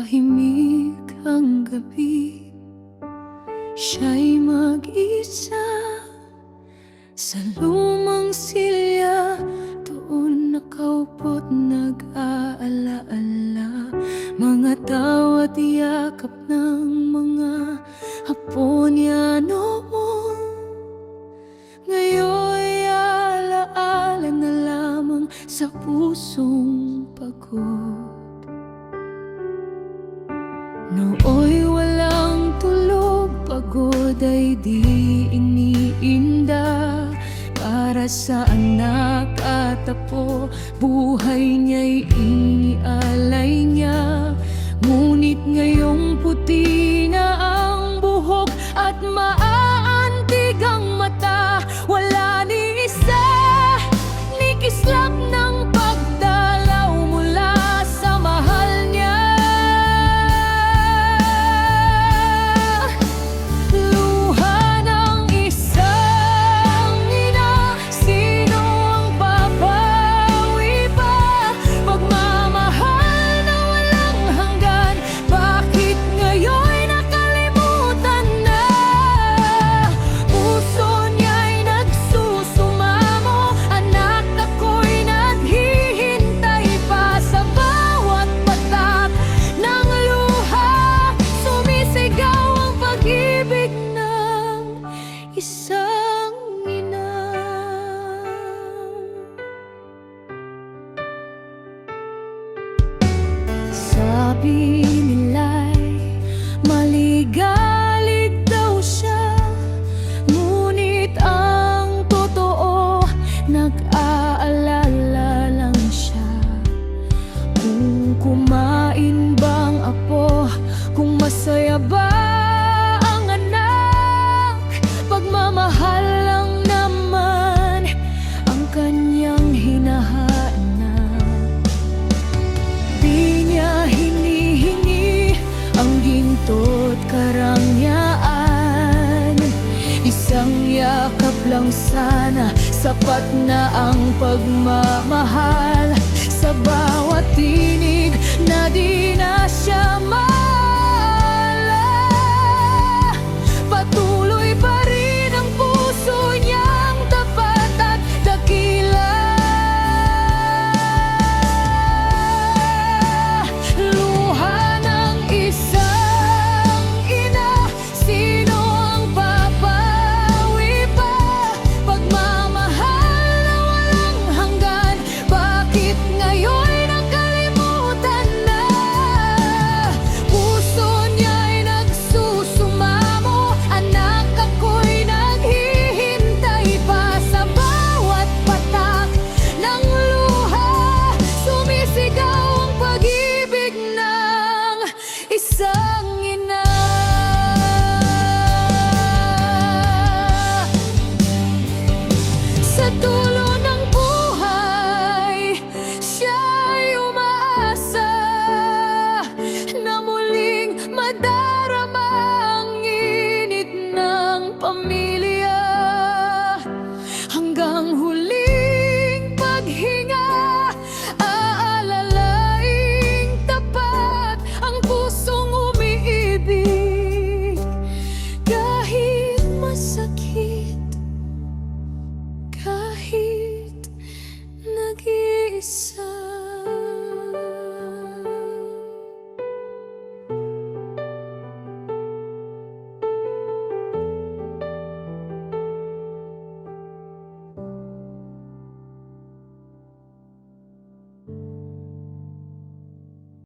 Tahimik ang gabi, siya'y mag-isa sa lumang silya. Doon nakaupo't nag-aalaala, mga tawa't yakap ng mga hapon niya noon. Ngayon'y alaala na lamang sa pusong pagod. Nooy walang tulog, pagod ay di iniinda. Para saan nakatapo, buhay niya'y inialay niya. Ngunit ngayong puti na ang buhok at maaantig ang mata, wala ni isa ni kislap ng pagdalaw mula sa mahal niya. Luha ng isang ina, sino ang babawi pa? Pagmamahal na walang hanggan, bakit ngayon'y nakalimutan na? Puso niya'y nagsusumamo, anak ako'y naghihintay pa. Sa bawat patak ng luha, sumisigaw ang pag-ibig ng isang ina. Sabi nila'y maligalig daw siya, ngunit ang totoo, nag-aalala lang siya. Kung kumain bang apo, kung masaya ba ang anak, pagmamahal lang naman ang kanyang hinahanap. Di niya hinihingi ang ginto't karangyaan, isang yakap lang sana, sapat na ang pagmamahal. Sa bawat tinig na di na siya maala, patuloy pa rin ang puso niyang tapat at dakila. Luha ng isang ina, sino ang papawi pa? Pagmamahal na walang hanggan, bakit ngayon'y nakalimutan na? Puso niya'y nagsusumamo, anak ako'y naghihintay pa. Sa bawat patak ng luha, sumisigaw ang pag-ibig ng isang ina. Sa dulo ng buhay, siya'y umaasa na muling madarama ang init ng pamilya. Hanggang huling paghinga, aalalaing tapat ang pusong umiibig. Kahit masakit, kahit nag-iisa.